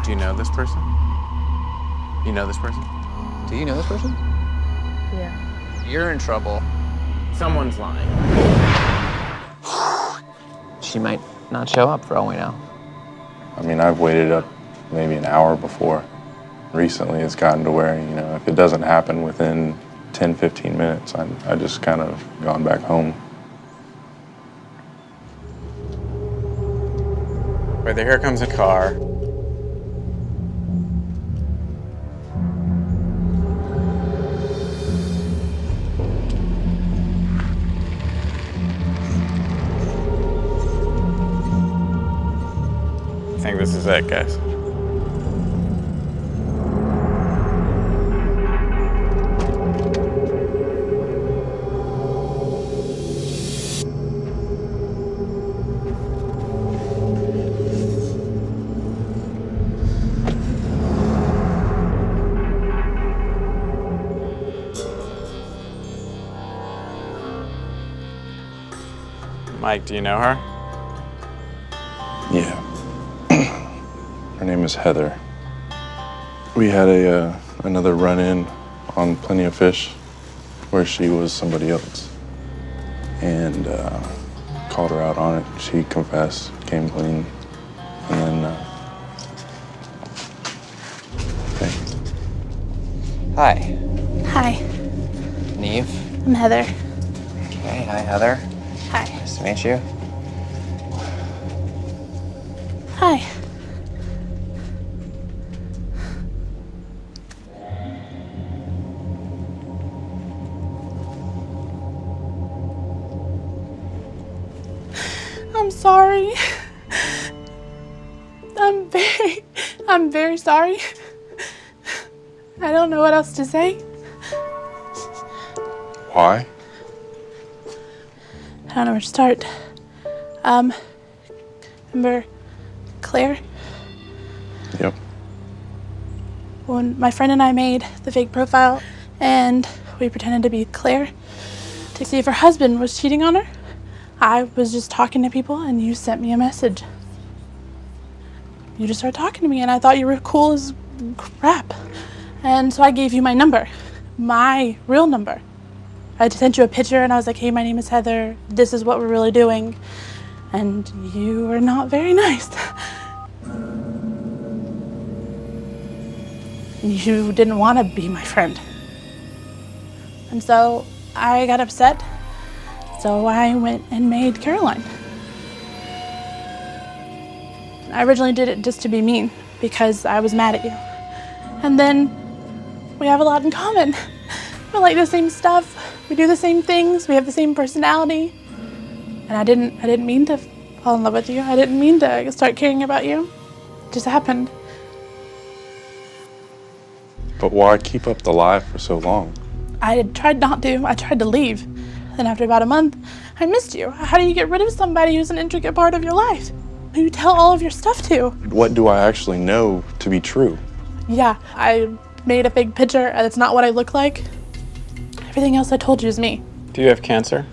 Do you know this person? You know this person? Do you know this person? Yeah. You're in trouble. Someone's lying. She might not show up for all we know. I mean, I've waited up maybe an hour before. Recently, it's gotten to where, you know, if it doesn't happen within 10, 15 minutes, I just kind of gone back home. Right there, here comes a car. I think this is it, guys. Mike, do you know her? Yeah. Her name is Heather. We had another run-in on Plenty of Fish where she was somebody else. And called her out on it. She confessed, came clean, and then, okay. Hi. Hi, Neve. I'm Heather. Okay, hi, Heather. Hi. Nice to meet you. Hi. I'm sorry. I'm very sorry. I don't know what else to say. Why? I don't know where to start. Remember Claire? Yep. When my friend and I made the fake profile and we pretended to be Claire to see if her husband was cheating on her, I was just talking to people and you sent me a message. You just started talking to me and I thought you were cool as crap. And so I gave you my number, my real number. I sent you a picture and I was like, hey, my name is Heather. This is what we're really doing. And you were not very nice. You didn't want to be my friend. And so I got upset. So I went and made Caroline. I originally did it just to be mean because I was mad at you. And then we have a lot in common. We like the same stuff. We do the same things. We have the same personality. And I didn't mean to fall in love with you. I didn't mean to start caring about you. It just happened. But why keep up the lie for so long? I tried not to. I tried to leave. Then after about a month, I missed you. How do you get rid of somebody who's an intricate part of your life? Who you tell all of your stuff to? What do I actually know to be true? Yeah, I made a fake picture and it's not what I look like. Everything else I told you is me. Do you have cancer?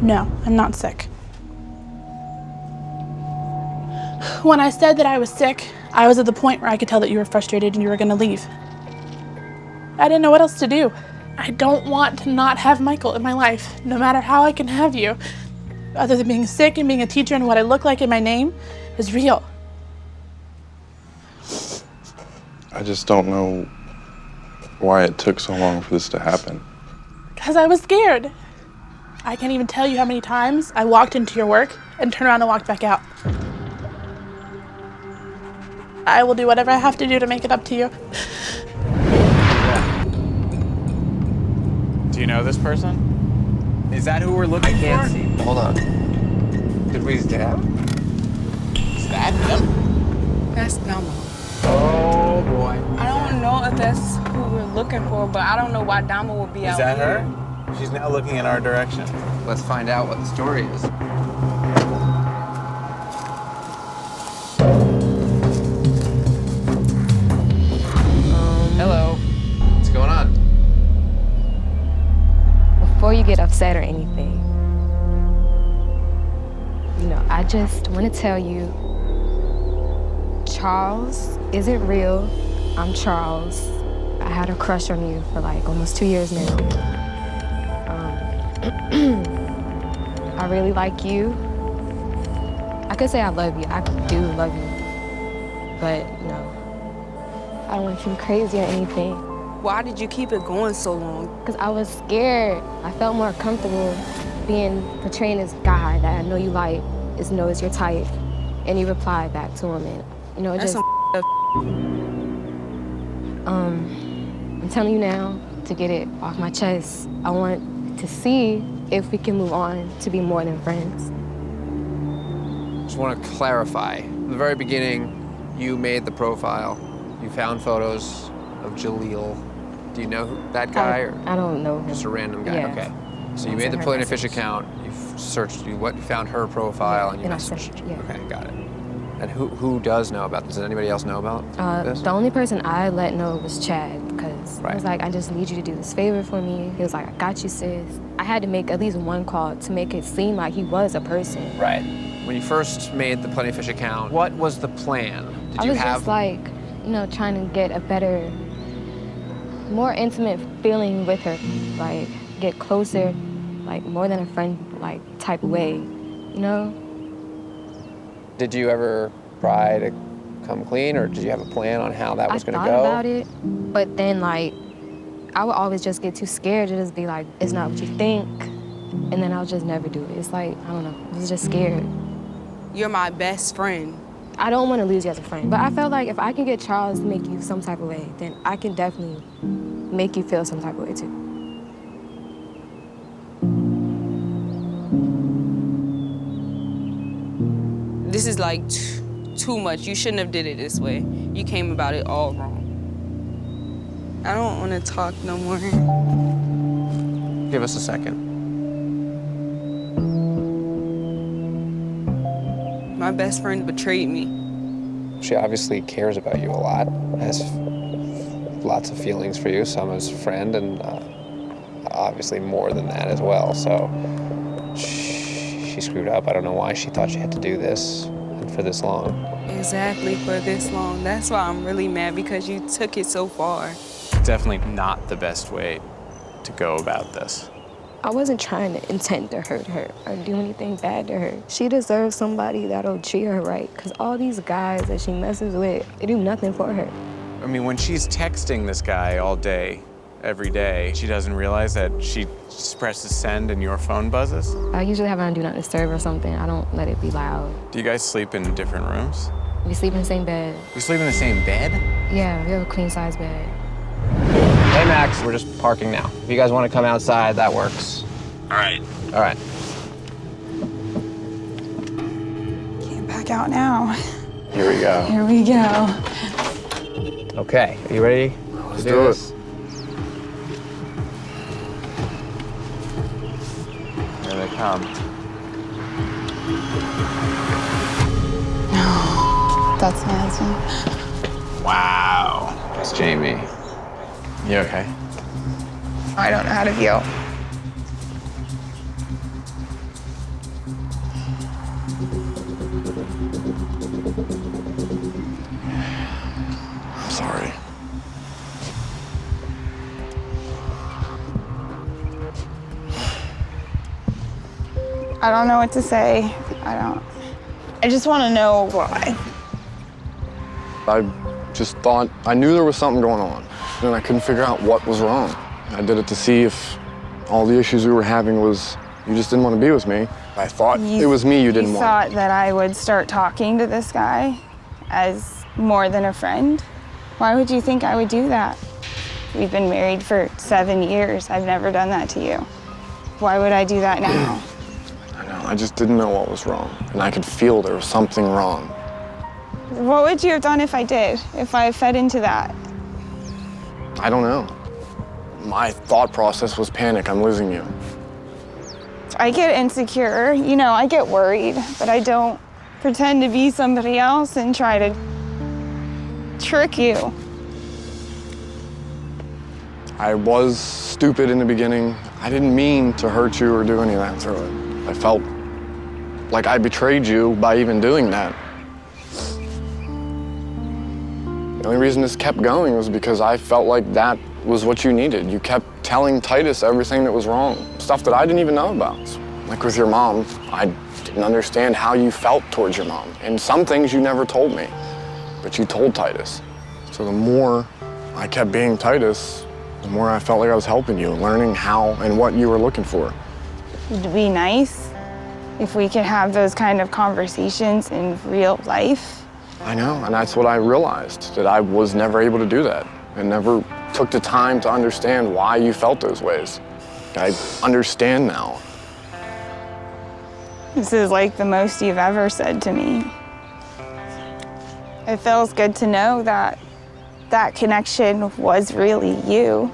No, I'm not sick. When I said that I was sick, I was at the point where I could tell that you were frustrated and you were gonna leave. I didn't know what else to do. I don't want to not have Michael in my life, no matter how I can have you. Other than being sick and being a teacher and what I look like in my name is real. I just don't know why it took so long for this to happen. Because I was scared. I can't even tell you how many times I walked into your work and turned around and walked back out. I will do whatever I have to do to make it up to you. Do you know this person? Is that who we're looking for? I can't see. Hold on. Did we stab? Is that him? That's Damo. Oh boy. I don't know if that's who we're looking for, but I don't know why Damo would be out Is that here. her? She's now looking in our direction. Let's find out what the story is. Hello. What's going on? Before you get upset or anything, I just want to tell you, Charles isn't real. I'm Charles. I had a crush on you for like almost 2 years now. I really like you. I could say I love you. I do love you. But, I don't want to seem crazy or anything. Why did you keep it going so long? Because I was scared. I felt more comfortable portraying this guy that I know you like, is your type. And you replied back to him, and it That's just... I'm telling you now, to get it off my chest, I want to see if we can move on to be more than friends. Just want to clarify. In the very beginning, you made the profile. You found photos of Jaleel. Do you know that guy? Or I don't know him. just a random guy? Yeah. Okay. So you I made the sent her Plenty of Fish message. account. You searched. You found her profile, and you and I messaged. searched, yeah. Okay, got it. And who does know about this? Does anybody else know about this? The only person I let know was Chad, because I was like, I just need you to do this favor for me. He was like, I got you, sis. I had to make at least one call to make it seem like he was a person. Right. When you first made the Plenty of Fish account, what was the plan? I was just like, trying to get a better, more intimate feeling with her, like get closer, like more than a friend, like type way, Did you ever try to come clean, or did you have a plan on how that was going to go? I thought about it, but then I would always just get too scared to just be like, it's not what you think, and then I'll just never do it. It's like, I don't know, I was just scared. You're my best friend. I don't want to lose you as a friend, but I felt like if I can get Charles to make you some type of way, then I can definitely make you feel some type of way too. This is like too much. You shouldn't have did it this way. You came about it all wrong. I don't want to talk no more. Give us a second. My best friend betrayed me. She obviously cares about you a lot, has lots of feelings for you, some as a friend, and obviously more than that as well. So she screwed up. I don't know why she thought she had to do this and for this long. Exactly, for this long. That's why I'm really mad, because you took it so far. Definitely not the best way to go about this. I wasn't trying to intend to hurt her or do anything bad to her. She deserves somebody that'll treat her right, because all these guys that she messes with, they do nothing for her. I mean, when she's texting this guy all day, every day, she doesn't realize that she just presses send and your phone buzzes? I usually have it on Do Not Disturb or something. I don't let it be loud. Do you guys sleep in different rooms? We sleep in the same bed. You sleep in the same bed? Yeah, we have a queen-size bed. Hey, Max, we're just parking now. If you guys want to come outside, that works. All right. All right. Can't back out now. Here we go. Here we go. Okay, are you ready? Let's do it. Here they come. That's Nancy. Wow. It's Jamie. You okay? I don't know how to feel. I'm sorry. I don't know what to say. I just want to know why. I just thought, I knew there was something going on, and I couldn't figure out what was wrong. I did it to see if all the issues we were having was you just didn't want to be with me. I thought it was me you didn't You want. thought that I would start talking to this guy as more than a friend? Why would you think I would do that? We've been married for 7 years. I've never done that to you. Why would I do that now? I know, I just didn't know what was wrong, and I could feel there was something wrong. What would you have done if I did, if I fed into that? I don't know. My thought process was panic, I'm losing you. I get insecure, I get worried, but I don't pretend to be somebody else and try to trick you. I was stupid in the beginning. I didn't mean to hurt you or do any of that through it. I felt like I betrayed you by even doing that. The only reason this kept going was because I felt like that was what you needed. You kept telling Titus everything that was wrong, stuff that I didn't even know about. Like with your mom, I didn't understand how you felt towards your mom. And some things you never told me, but you told Titus. So the more I kept being Titus, the more I felt like I was helping you, learning how and what you were looking for. It'd be nice if we could have those kind of conversations in real life. I know, and that's what I realized, that I was never able to do that and never took the time to understand why you felt those ways. I understand now. This is like the most you've ever said to me. It feels good to know that that connection was really you.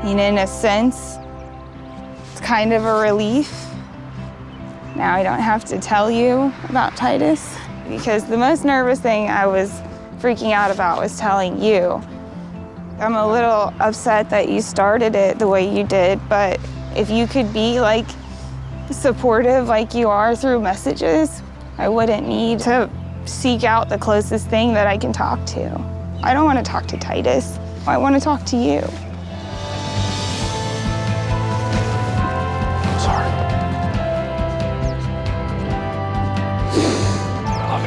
And in a sense, it's kind of a relief. Now I don't have to tell you about Titus, because the most nervous thing I was freaking out about was telling you. I'm a little upset that you started it the way you did, but if you could be like supportive like you are through messages, I wouldn't need to seek out the closest thing that I can talk to. I don't want to talk to Titus. I want to talk to you. I'm sorry. I love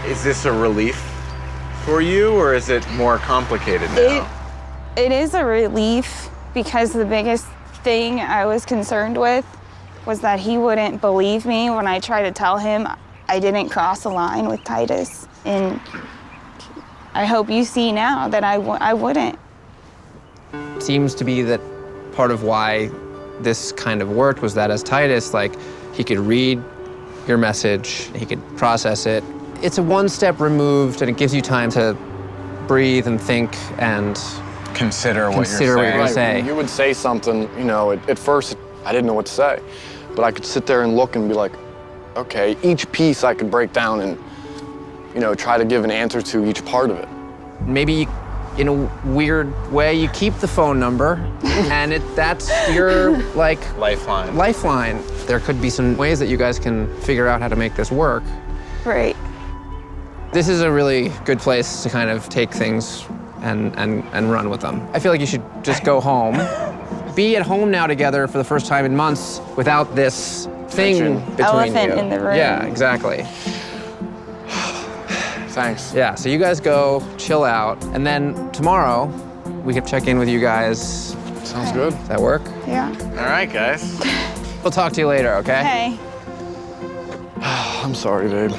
you. Is this a relief for you, or is it more complicated now? It is a relief, because the biggest thing I was concerned with was that he wouldn't believe me when I tried to tell him I didn't cross a line with Titus. And I hope you see now that I wouldn't. Seems to be that part of why this kind of worked was that as Titus, like, he could read your message, he could process it. It's a one step removed, and it gives you time to breathe and think and Consider what you're gonna say. When you would say something, you know, at first I didn't know what to say, but I could sit there and look and be like, okay, each piece I could break down and, you know, try to give an answer to each part of it. Maybe in a weird way, you keep the phone number, and that's your, like, lifeline. There could be some ways that you guys can figure out how to make this work. Right. This is a really good place to kind of take things and run with them. I feel like you should just go home. Be at home now together for the first time in months without this thing between Elephant you. in the room. Yeah, exactly. Thanks. Yeah, so you guys go, chill out, and then tomorrow we can check in with you guys. Sounds good. Does that work? Yeah. All right, guys. We'll talk to you later, okay? Hey. I'm sorry, babe.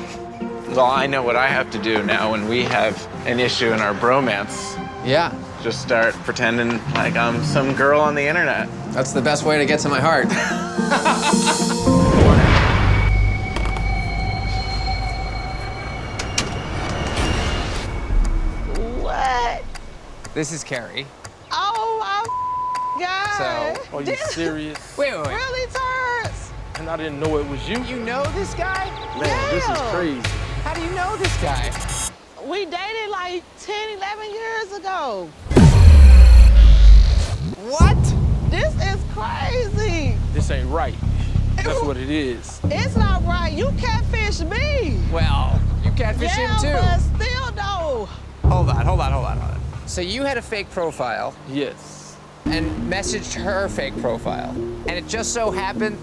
Well, I know what I have to do now when we have an issue in our bromance. Yeah, Just start pretending like I'm some girl on the internet. that's the best way to get to my heart. What? This is Carrie. Oh my God. So, Are you serious? wait. Really, Terrence? And I didn't know it was you. You know this guy? Man, this is Yeah. crazy. How do you know this guy? We dated like 10, 11 years ago. What? This is crazy. This ain't right. That's what it is. It's not right. You catfish me. Well, you catfish Yeah, him too. but still though. Hold on. So you had a fake profile Yes. and messaged her fake profile, and it just so happened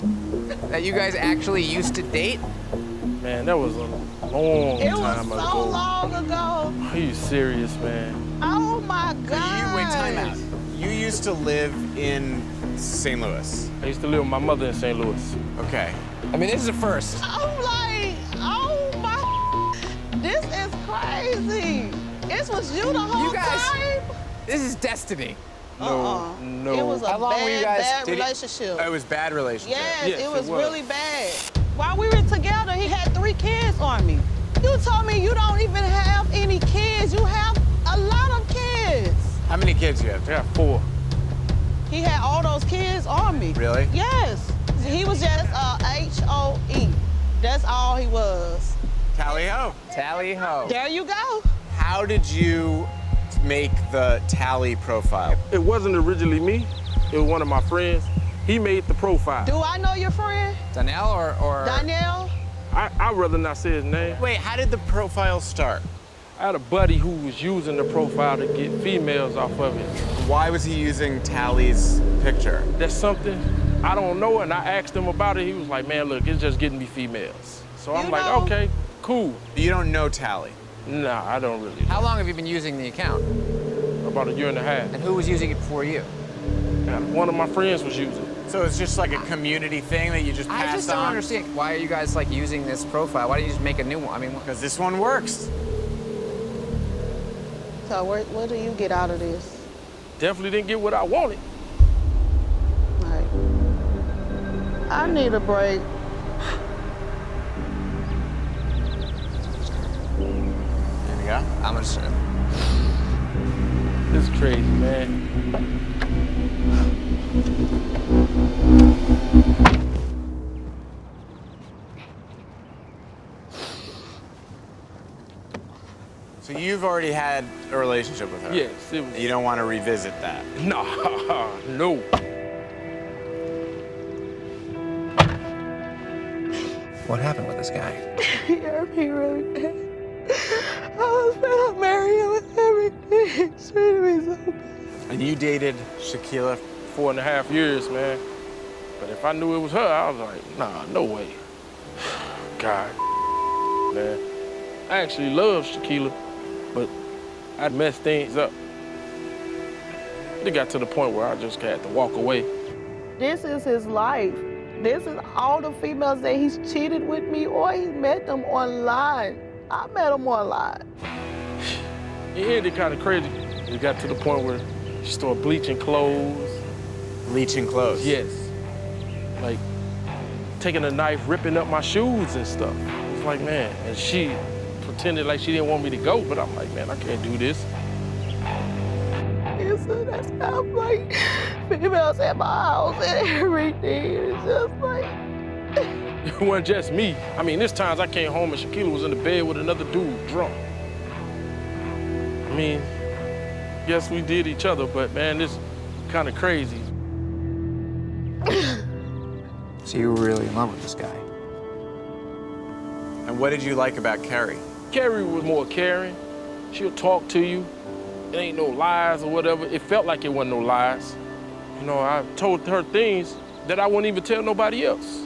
that you guys actually used to date? Man, that was a long It was time so ago. long ago. Are you serious, man? Oh my God. Wait, time out. You used to live in St. Louis. I used to live with my mother in St. Louis. Okay. I mean, this is a first. I'm like, oh my, this is crazy. This was you the whole You guys- time? This is destiny. No. It was a How long were you guys bad dating? relationship. It was bad relationship. Yes, Yes, it was it was. really bad. While we were together, he had 3 kids on me. You told me you don't even have any kids. You have a lot of kids. How many kids you have? I got 4. He had all those kids on me. Really? Yes. He was just HOE. That's all he was. Tallyho. Tallyho. There you go. How did you make the Tally profile? It wasn't originally me. It was one of my friends. He made the profile. Do I know your friend? Danielle or? Danielle? I'd rather not say his name. Wait, how did the profile start? I had a buddy who was using the profile to get females off of it. Why was he using Tally's picture? That's something I don't know, and I asked him about it. He was like, man, look, it's just getting me females. So I'm like, okay, cool. You don't know Tally? Nah, I don't really. How long have you been using the account? About a year and a half. And who was using it before you? And one of my friends was using it. So it's just like a community thing that you just passed on? I just don't understand. Why are you guys like using this profile? Why don't you just make a new one? I mean, because this one works. So what do you get out of this? Definitely didn't get what I wanted. Like, I need a break. There you go. I'm gonna say. This is crazy, man. So you've already had a relationship with her? Yes, it was. You don't want to revisit that? Nah, no. What happened with this guy? He hurt me really bad. I was gonna marry him with everything. He treated me so bad. And you dated Shaquilla? 4.5 years, man. But if I knew it was her, I was like, nah, no way. God, man. I actually love Shaquilla, but I'd messed things up. It got to the point where I just had to walk away. This is his life. This is all the females that he's cheated with me or he met them online. I met him online. It ended kind of crazy. It got to the point where she started bleaching clothes. Bleaching clothes? Yes. Like, taking a knife, ripping up my shoes and stuff. It was like, man, and she pretended like she didn't want me to go, but I'm like, man, I can't do this. And so that's how I'm like, females at my house and everything. It's just like. It wasn't just me. I mean, there's times I came home and Shaquilla was in the bed with another dude drunk. I mean, yes, we did each other, but man, this kind of crazy. So you were really in love with this guy? And what did you like about Carrie? Carrie was more caring. She'll talk to you. It ain't no lies or whatever. It felt like it wasn't no lies. You know, I told her things that I wouldn't even tell nobody else.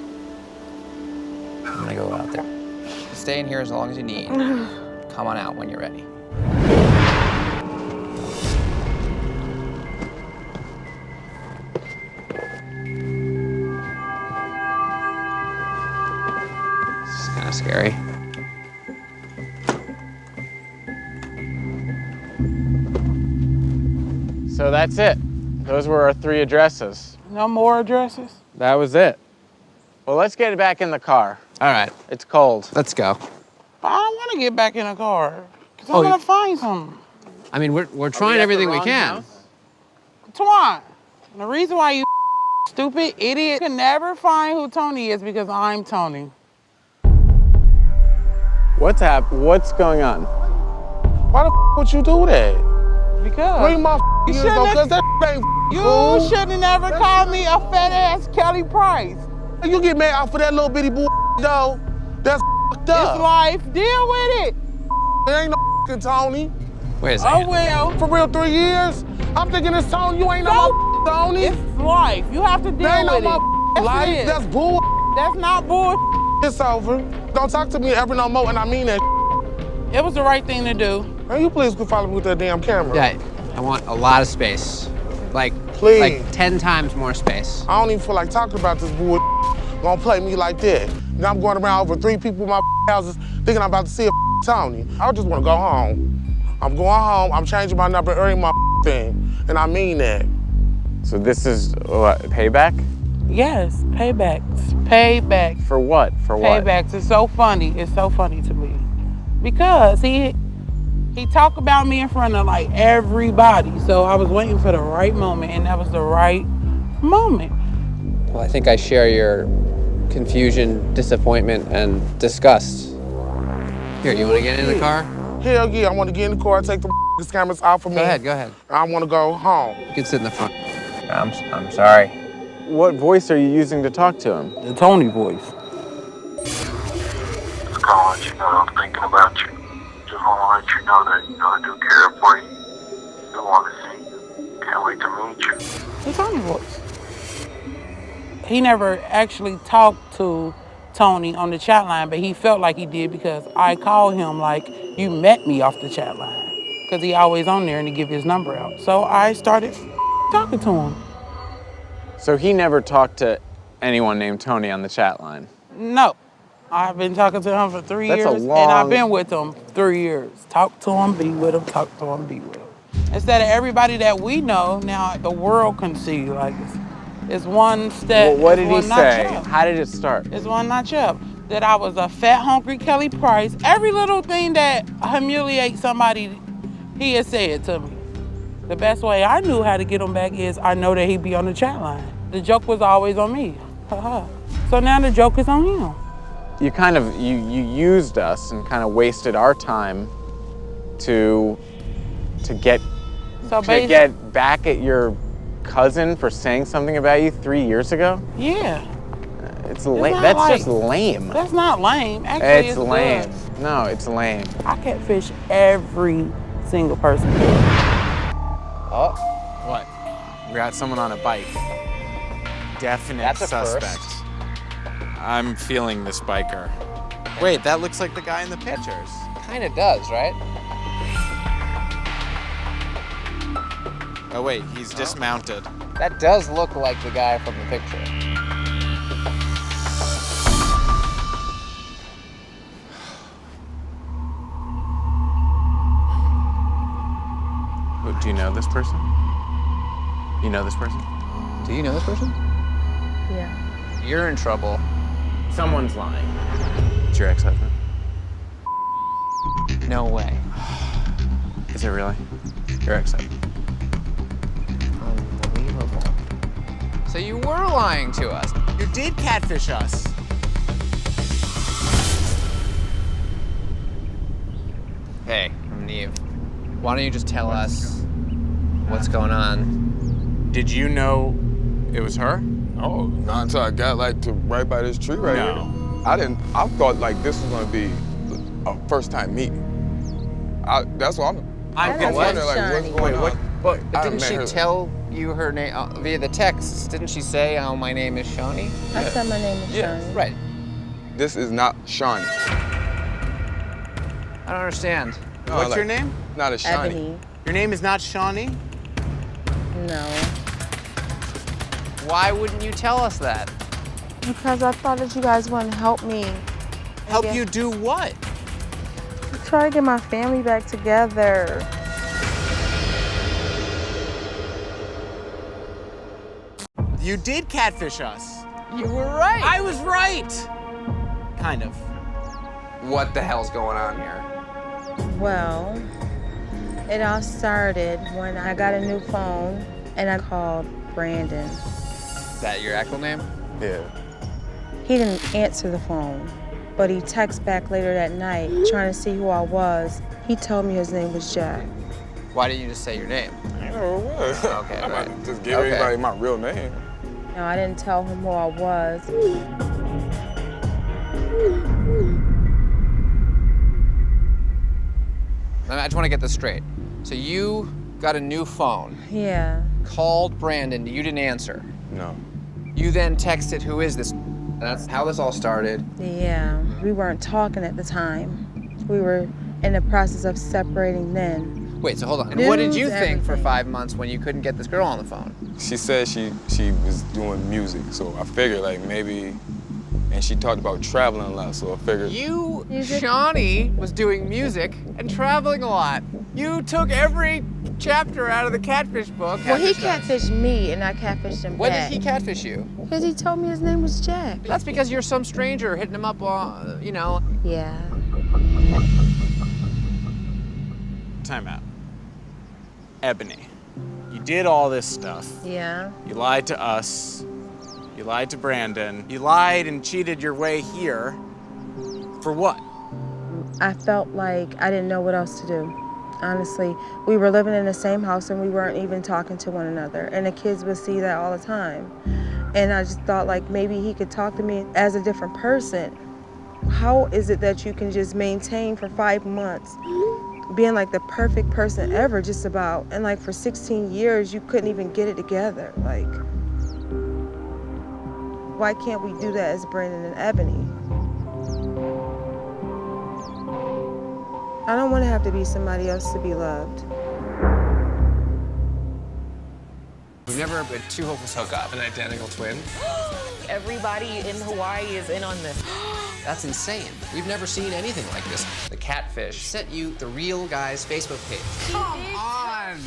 I'm gonna go out there. Stay in here as long as you need. Come on out when you're ready. This is kind of scary. So that's it. Those were our 3 addresses. No more addresses? That was it. Well, let's get back in the car. All right, It's cold. let's go. But I don't want to get back in the car. Because I'm going to find something. I mean, we're trying everything we can. Twan, the reason why you stupid idiot can never find who Tony is because I'm Tony. What's going on? Why the would you do that? Because Bring my you years though, cause that ain't you cool. should have never called me a fat ass Kelly Price. You get mad out for that little bitty bull though. That's It's life. Deal with it. It ain't no Tony. Wait a second. Oh well. For real, 3 years? I'm thinking it's Tony. You ain't no Tony. It's life. You have to deal That ain't with no it. That's life. it. That's bull. That's not bull. It's over. Don't talk to me ever no more, and I mean that. It was the right thing to do. Man, you please go follow me with that damn camera. Yeah, I want a lot of space. Like, Please. like 10 times more space. I don't even feel like talking about this bull. Gonna play me like that. And I'm going around over 3 people in my houses thinking I'm about to see a Tony. I just want to go home. I'm going home. I'm changing my number every my thing, and I mean that. So this is what, payback? Yes, paybacks. Paybacks. For what? For what? Paybacks. It's so funny. It's so funny to me. Because he talked about me in front of like everybody. So I was waiting for the right moment, and that was the right moment. Well, I think I share your confusion, disappointment, and disgust. Here, you want to get in the car? Hell yeah, I want to get in the car, take the cameras off of me. Go ahead. I want to go home. You can sit in the front. I'm sorry. What voice are you using to talk to him? The Tony voice. Just calling to let you know I'm thinking about you. Just want to let you know that, I do care for you. Do want to see you. Can't wait to meet you. The Tony voice. He never actually talked to Tony on the chat line, but he felt like he did because I called him like, you met me off the chat line. Because he always on there and he give his number out. So I started talking to him. So he never talked to anyone named Tony on the chat line? No. I've been talking to him for 3 years. That's a long... And I've been with him 3 years. Talk to him, be with him, talk to him, be with him. Instead of everybody that we know, now the world can see like it's one step. Well, what did he say? How did it start? It's one notch up. That I was a fat, hungry Kelly Price. Every little thing that humiliates somebody, he has said to me. The best way I knew how to get him back is I know that he'd be on the chat line. The joke was always on me. So now the joke is on him. You kind of, you used us and kind of wasted our time to get back at your cousin for saying something about you 3 years ago? Yeah. It's lame. That's just lame. That's not lame. Actually, it's lame. good. No, it's lame. I catfish every single person. Oh. What? We got someone on a bike. Definite suspect. First. I'm feeling this biker. Wait, that looks like the guy in the pictures. Kind of does, right? Oh wait, he's dismounted. That does look like the guy from the picture. Do you know this person? You know this person? Do you know this person? Yeah. You're in trouble. Someone's lying. It's your ex-husband? No way. Is it really? Your ex-husband? Unbelievable. So you were lying to us. You did catfish us. Hey, I'm Neve. Why don't you just tell us what's going on? Did you know it was her? Oh, not until I got right by this tree right here. I thought this was gonna be a first time meeting. That's what I'm wondering, what's going on? But didn't she tell you her name via the text? Didn't she say, oh, my name is Shani? I said my name is Shani. Right. This is not Shani. I don't understand. No, What's your name? Not a Shani. Ebony. Your name is not Shani? No. Why wouldn't you tell us that? Because I thought that you guys wouldn't help me. Help you do what? Try to get my family back together. You did catfish us. You were right. I was right. Kind of. What the hell's going on here? Well, it all started when I got a new phone and I called Brandon. Is that your actual name? Yeah. He didn't answer the phone, but he texted back later that night trying to see who I was. He told me his name was Jack. Why didn't you just say your name? I know it was. Okay, I'm right. about to just give everybody my real name. No, I didn't tell him who I was. I just want to get this straight. So you got a new phone. Yeah. Called Brandon, you didn't answer. No. You then texted, who is this? That's how this all started. Yeah, we weren't talking at the time. We were in the process of separating then. Wait, so hold on. And what did you News, think for everything. 5 months when you couldn't get this girl on the phone? She said she was doing music, so I figured maybe, and she talked about traveling a lot, so I figured. You, Music? Shani, was doing music and traveling a lot. You took every chapter out of the Catfish book. Well, he Catfished us. catfished me and I catfished him When back. did he catfish you? Because he told me his name was Jack. That's because you're some stranger hitting him up, Yeah. Time out. Ebony, you did all this stuff. Yeah. You lied to us. You lied to Brandon. You lied and cheated your way here. For what? I felt like I didn't know what else to do. Honestly, we were living in the same house and we weren't even talking to one another. And the kids would see that all the time. And I just thought like maybe he could talk to me as a different person. How is it that you can just maintain for 5 months being like the perfect person ever, just about, and like for 16 years you couldn't even get it together? Like, why can't we do that as Brandon and Ebony? I don't want to have to be somebody else to be loved. We've never had two hopeless hook up. An identical twin? Everybody in Hawaii is in on this. That's insane. We've never seen anything like this. The Catfish sent you the real guy's Facebook page.